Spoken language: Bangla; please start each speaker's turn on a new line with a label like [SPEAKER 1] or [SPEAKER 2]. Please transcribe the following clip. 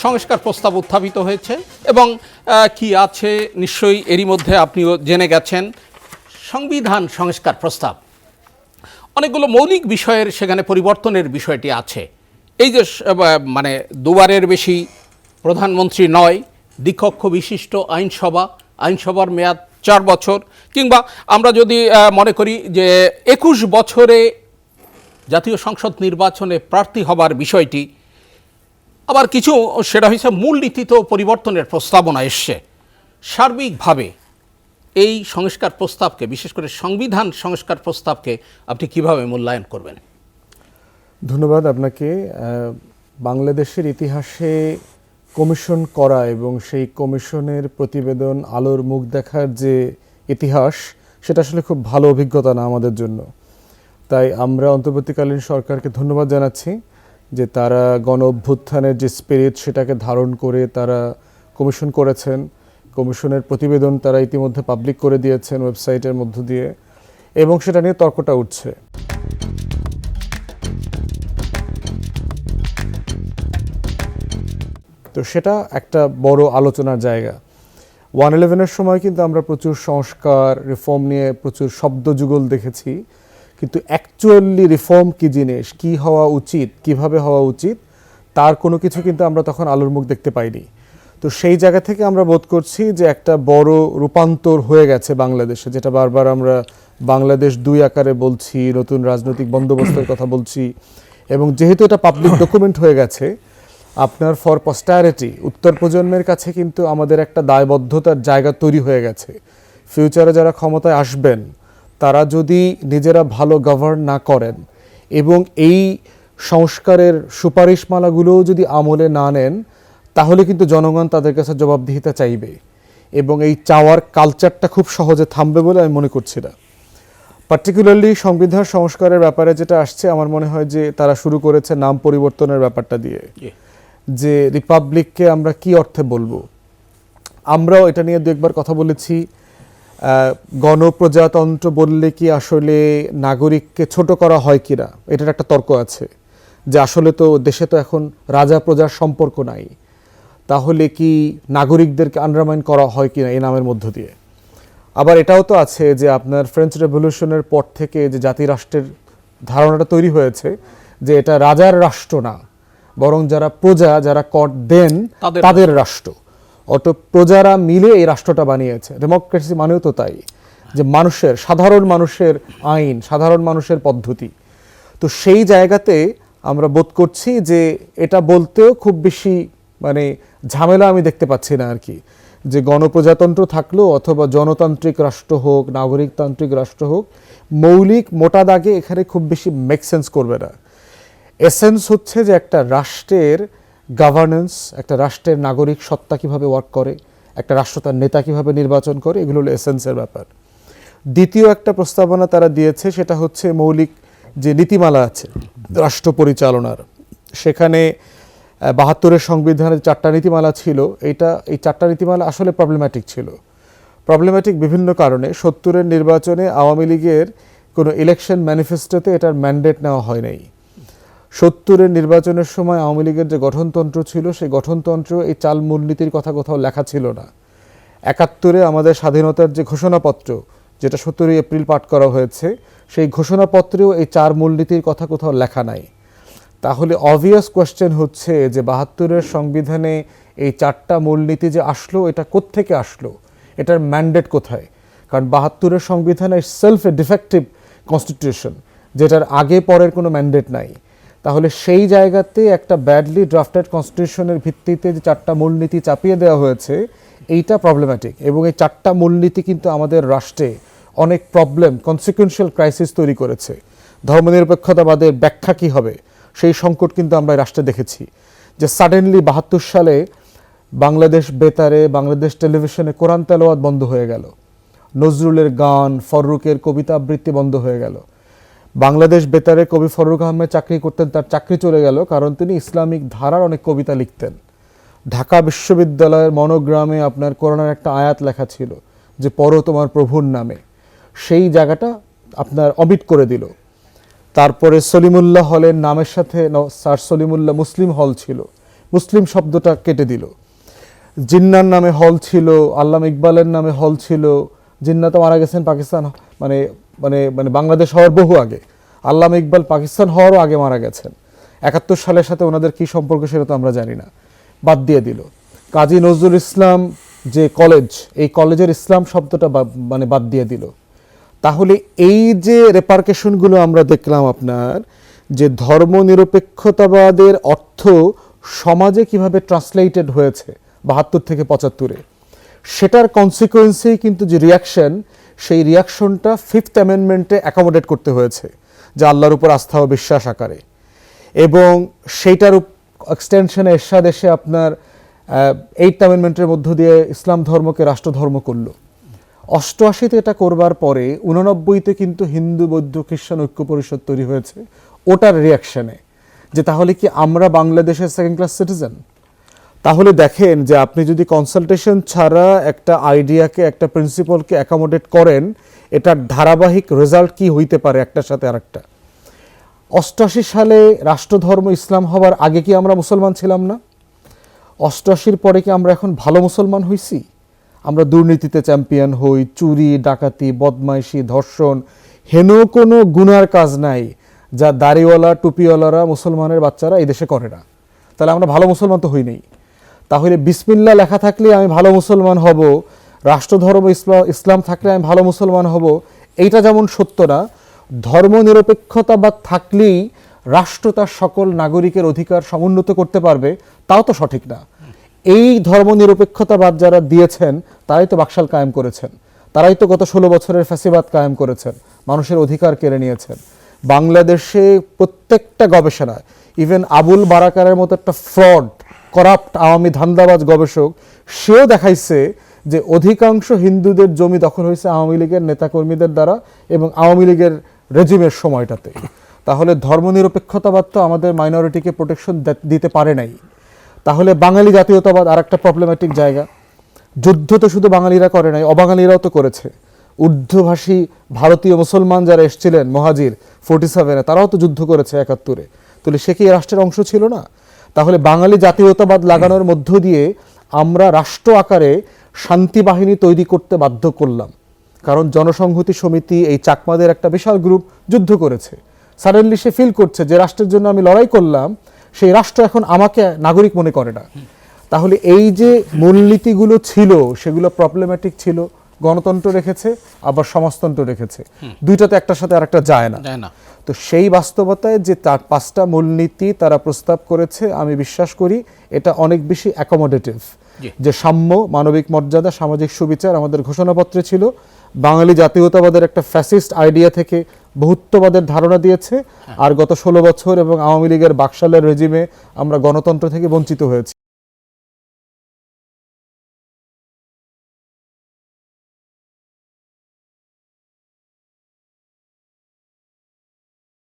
[SPEAKER 1] সংস্কার প্রস্তাব উত্থাপিত হয়েছে এবং কি আছে নিশ্চয়ই এরই মধ্যে আপনিও জেনে গেছেন সংবিধান সংস্কার প্রস্তাব। অনেকগুলো মৌলিক বিষয়ের সেখানে পরিবর্তনের বিষয়টি আছে। এই যে মানে দুবারের বেশি প্রধানমন্ত্রী নয়, দ্বিকক্ষ বিশিষ্ট আইনসভার মেয়াদ 4 বছর, কিংবা আমরা যদি মনে করি যে 21 বছরে জাতীয় সংসদ নির্বাচনে প্রার্থী হবার বিষয়টি, আবার কিছু সেটা হয়েছে মূলনীতিতেও পরিবর্তনের প্রস্তাবনা এসছে। সার্বিকভাবে এই সংস্কার প্রস্তাবকে, বিশেষ করে সংবিধান সংস্কার প্রস্তাবকে আপনি কিভাবে মূল্যায়ন করবেন?
[SPEAKER 2] ধন্যবাদ আপনাকে। বাংলাদেশের ইতিহাসে কমিশন করা এবং সেই কমিশনের প্রতিবেদন আলোর মুখ দেখার যে ইতিহাস, সেটা আসলে খুব ভালো অভিজ্ঞতা না আমাদের জন্য। তাই আমরা অন্তর্বর্তীকালীন সরকারকে ধন্যবাদ জানাচ্ছি যে তারা গণ অভ্যুত্থানের যে স্পিরিট সেটাকে ধারণ করে তারা কমিশন করেছেন। কমিশনের প্রতিবেদন তারা ইতিমধ্যে পাবলিক করে দিয়েছেন ওয়েবসাইটের মধ্য দিয়ে, এবং সেটা নিয়ে তর্কটা উঠছে। তো সেটা একটা বড় আলোচনার জায়গা। 111-এর সময় কিন্তু আমরা প্রচুর সংস্কার রিফর্ম নিয়ে প্রচুর শব্দযুগল দেখেছি, কিন্তু অ্যাকচুয়ালি রিফর্ম কী জিনিস, কী হওয়া উচিত, কিভাবে হওয়া উচিত, তার কোনো কিছু কিন্তু আমরা তখন আলোর মুখ দেখতে পাইনি। তো সেই জায়গা থেকে আমরা বোধ করছি যে একটা বড় রূপান্তর হয়ে গেছে বাংলাদেশে, যেটা বারবার আমরা বাংলাদেশ 2 আকারে বলছি, নতুন রাজনৈতিক বন্দোবস্তের কথা বলছি। এবং যেহেতু এটা পাবলিক ডকুমেন্ট হয়ে গেছে, আপনার ফর পস্টারিটি, উত্তর প্রজন্মের কাছে কিন্তু আমাদের একটা দায়বদ্ধতার জায়গা তৈরি হয়ে গেছে। ফিউচারে যারা ক্ষমতায় আসবেন তারা যদি নিজেরা ভালো গভর্ন না করেন এবং এই সংস্কারের সুপারিশমালাগুলোও যদি আমলে না নেন, তাহলে কিন্তু জনগণ তাদের কাছে জবাবদিহিতা চাইবে, এবং এই চাওয়ার কালচারটা খুব সহজে থামবে বলে আমি মনে করছি না। পার্টিকুলারলি সংবিধান সংস্কারের ব্যাপারে যেটা আসছে, আমার মনে হয় যে তারা শুরু করেছে নাম পরিবর্তনের ব্যাপারটা দিয়ে, যে রিপাবলিককে আমরা কি অর্থে বলবো। আমরাও এটা নিয়ে 2 একবার কথা বলেছি। গণপ্রজাতন্ত্র বললে কি আসলে নাগরিককে ছোট করা হয় কিনা, এটার একটা তর্ক আছে, যে আসলে তো দেশে তো এখন রাজা প্রজার সম্পর্ক নাই, তাহলে কি নাগরিকদেরকে আন্ডারমাইন করা হয় কিনা এই নামের মধ্য দিয়ে। আবার এটাও তো আছে যে আপনার ফ্রেঞ্চ রেভলিউশনের পর থেকে যে জাতিরাষ্ট্রের ধারণাটা তৈরি হয়েছে, যে এটা রাজার রাষ্ট্র না, বরং যারা প্রজা, যারা কর দেন তাদের রাষ্ট্র। অত প্রজারা মিলে এই রাষ্ট্রটা বানিয়েছে। ডেমোক্রেসি মানেও তো তাই, যে মানুষের, সাধারণ মানুষের আইন, সাধারণ মানুষের পদ্ধতি। তো সেই জায়গাতে আমরা বোধ করছি যে এটা বলতেও খুব বেশি মানে ঝামেলা আমি দেখতে পাচ্ছি না আর কি, যে গণপ্রজাতন্ত্র থাকলেও অথবা জনতান্ত্রিক রাষ্ট্র হোক, নাগরিকতান্ত্রিক রাষ্ট্র হোক, মৌলিক মোটা দাগে এখানে খুব বেশি মেক সেন্স করবে না। এসেন্স হচ্ছে যে একটা রাষ্ট্রের গভর্নেন্স, একটা রাষ্ট্রের নাগরিক সত্তা কিভাবে ওয়ার্ক করে, একটা রাষ্ট্র তার নেতা কিভাবে নির্বাচন করে, এগুলো হলো এসেন্সের ব্যাপার। দ্বিতীয় একটা প্রস্তাবনা তারা দিয়েছে, সেটা হচ্ছে মৌলিক যে নীতিমালা আছে রাষ্ট্র পরিচালনার, সেখানে 72-এর সংবিধানের 4টা নীতিমালা ছিল। এই 4টা নীতিমালা আসলে প্রবলেম্যাটিক ছিল। প্রবলেম্যাটিক বিভিন্ন কারণে। 70-এর নির্বাচনে আওয়ামী লীগের কোনো ইলেকশন ম্যানিফেস্টোতে এটার ম্যান্ডেট নেওয়া হয় নাই। 70-এর নির্বাচনের সময় আওয়ামী লীগের যে গঠনতন্ত্র ছিল, সেই গঠনতন্ত্র এই 4 মূলনীতির কথা কোথাও লেখা ছিল না। 71-এ আমাদের স্বাধীনতার যে ঘোষণাপত্র, যেটা 17 এপ্রিল পাঠ করা হয়েছে, সেই ঘোষণাপত্রেও এই 4 মূলনীতির কথা কোথাও লেখা নাই। তাহলে অবভিয়াস কোয়েশ্চেন হচ্ছে যে 72-এর সংবিধানে এই 4টা মূলনীতি যে আসলো, এটা কোত্থেকে আসলো, এটার ম্যান্ডেট কোথায়? কারণ 72-এর সংবিধান সেলফ এ ডিফেক্টিভ কনস্টিটিউশন, যেটার আগে পরের কোনো ম্যান্ডেট নাই। তাহলে সেই জায়গাতে একটা ব্যাডলি ড্রাফটেড কনস্টিটিউশনের ভিত্তিতে যে 4টা মূলনীতি চাপিয়ে দেওয়া হয়েছে, এইটা প্রবলেম্যাটিক। এবং এই 4টা মূলনীতি কিন্তু আমাদের রাষ্ট্রে অনেক প্রবলেম, কনসিকুয়েন্সিয়াল ক্রাইসিস তৈরি করেছে। ধর্মনিরপেক্ষতাবাদের ব্যাখ্যা কী হবে, সেই সংকট কিন্তু আমরা রাষ্ট্রে দেখেছি। যে সাডেনলি 72 সালে বাংলাদেশ বেতারে, বাংলাদেশ টেলিভিশনে কোরআন তেলাওয়াত বন্ধ হয়ে গেল, নজরুলের গান, ফররুকের কবিতা আবৃত্তি বন্ধ হয়ে গেল। বাংলাদেশ বেতারে কবি ফররুক আহমেদ চাকরি করতেন, তার চাকরি চলে গেল, কারণ তিনি ইসলামিক ধারার অনেক কবিতা লিখতেন। ঢাকা বিশ্ববিদ্যালয়ের মনোগ্রামে আপনার কোরআনের একটা আয়াত লেখা ছিল, যে পড়ো তোমার প্রভুর নামে, সেই জায়গাটা আপনার অমিট করে দিল। তারপরে সলিমুল্লাহ হলের নামের সাথে স্যার সলিমুল্লাহ মুসলিম হল ছিল, মুসলিম শব্দটা কেটে দিল। জিন্নার নামে হল ছিল, আল্লামা ইকবালের নামে হল ছিল। জিন্না তো মারা গেছেন পাকিস্তান মানে মানে মানে বাংলাদেশ হওয়ার বহু আগে, আল্লামা ইকবাল পাকিস্তান হওয়ারও আগে মারা গেছেন। 71 সালের সাথে ওনাদের কী সম্পর্ক সেটা তো আমরা জানি না, বাদ দিয়ে দিল। কাজী নজরুল ইসলাম যে কলেজ, এই কলেজের ইসলাম শব্দটা মানে বাদ দিয়ে দিল। তাহলে এই যে রেপারকেশনগুলো আমরা দেখলাম আপনার, যে ধর্মনিরপেক্ষতাবাদের অর্থ সমাজে কিভাবে ট্রান্সলেটেড হয়েছে 72 থেকে 75-এ, সেটার কনসিকুয়েন্সেই কিন্তু যে রিয়াকশন, সেই রিয়াকশনটা 5th অ্যামেন্ডমেন্টে অ্যাকোমোডেট করতে হয়েছে, যে আল্লাহর উপর আস্থা ও বিশ্বাস আকারে, এবং সেইটার এক্সটেনশনে এরশাদ এসে আপনার 8th অ্যামেন্ডমেন্টের মধ্য দিয়ে ইসলাম ধর্মকে রাষ্ট্রধর্ম করলো। 88-তে এটা করবার পরে 89-তে কিন্তু হিন্দু বৌদ্ধ খ্রিস্টান ঐক্য পরিষদ তৈরি হয়েছে ওটার রিয়াকশনে, যে তাহলে কি আমরা বাংলাদেশের সেকেন্ড ক্লাস সিটিজেন? তাহলে দেখেন যে আপনি যদি কনসালটেশন ছাড়া একটা আইডিয়াকে, একটা প্রিন্সিপালকে অ্যাকোমোডেট করেন, এটার ধারাবাহিক রেজাল্ট কি হইতে পারে একটার সাথে আরেকটা। 88 সালে রাষ্ট্রধর্ম ইসলাম হওয়ার আগে কি আমরা মুসলমান ছিলাম না? 88-র পরে কি আমরা এখন ভালো মুসলমান হইছি? আমরা দুর্নীতিতে চ্যাম্পিয়ন হই, চুরি ডাকাতি বদমাইশি ধর্ষণ, হেন কোনো গুনার কাজ নাই যা দাড়িওয়ালা টুপিওয়ালারা মুসলমানের বাচ্চারা এই দেশে করে না। তাহলে আমরা ভালো মুসলমান তো হই নাই। তাহলে বিসমিল্লাহ লেখা থাকলে আমি ভালো মুসলমান হব, রাষ্ট্রধর্ম ইসলাম থাকলে আমি ভালো মুসলমান হব, এইটা যেমন সত্য না, ধর্মনিরপেক্ষতাবাদ থাকলেই রাষ্ট্র তার সকল নাগরিকের অধিকার সমুন্নত করতে পারবে, তাও তো সঠিক না। এই ধর্মনিরপেক্ষতাবাদ যারা দিয়েছেন তারাই তো বাকশাল কায়েম করেছেন, তারাই তো গত 16 বছরের ফ্যাসিবাদ কায়েম করেছেন, মানুষের অধিকার কেড়ে নিয়েছেন। বাংলাদেশে প্রত্যেকটা গবেষণায়, ইভেন আবুল বারাকারের মতো একটা ফ্রড করাপ্ট আওয়ামী ধান্দাবাজ গবেষক, সেও দেখাইছে যে অধিকাংশ হিন্দুদের জমি দখল হয়েছে আওয়ামী লীগের নেতাকর্মীদের দ্বারা এবং আওয়ামী লীগের রেজিমের সময়টাতে। তাহলে ধর্মনিরপেক্ষতাবাদ তো আমাদের মাইনরিটিকে প্রোটেকশন দিতে পারে নাই। তাহলে বাঙালি জাতীয়তাবাদ আর একটা প্রবলেম্যাটিক জায়গা। যুদ্ধ তো শুধু বাঙালিরা করে নাই, অবাঙালিরাও তো করেছে। উর্দুভাষী ভারতীয় মুসলমান যারা এসেছিলেন মহাজির 47-এ, তারাও তো যুদ্ধ করেছে 71-এ। তাহলে সে কি রাষ্ট্রের অংশ ছিল না? তাহলে বাঙালি জাতীয়তাবাদ লাগানোর মধ্য দিয়ে আমরা রাষ্ট্র আকারে শান্তি বাহিনী তৈরি করতে বাধ্য করলাম, কারণ জনসংহতি সমিতি এই চাকমাদের একটা বিশাল গ্রুপ যুদ্ধ করেছে। সাডেনলি সে ফিল করছে যে রাষ্ট্রের জন্য আমি লড়াই করলাম, সেই রাষ্ট্র এখন আমাকে নাগরিক মনে করে না। তাহলে এই যে মূলনীতিগুলো ছিল সেগুলো প্রবলেম্যাটিক ছিল। গণতন্ত্র রেখেছে, আবার সমাজতন্ত্র রেখেছে, দুইটাতে একটার সাথে আরেকটা যায় না। তো সেই বাস্তবতায় যে 4-5টা মূলনীতি তারা প্রস্তাব করেছে, আমি বিশ্বাস করি এটা অনেক বেশি অ্যাকোমোডেটিভ। যে সাম্য, মানবিক মর্যাদা, সামাজিক সুবিচার আমাদের ঘোষণাপত্রে ছিল। বাঙালি জাতীয়তাবাদের একটা ফ্যাসিস্ট আইডিয়া থেকে বহুত্ববাদের ধারণা দিয়েছে, আর গত 16 বছর এবং আওয়ামী লীগের বাকশালের রেজিমে আমরা গণতন্ত্র থেকে বঞ্চিত হয়েছি।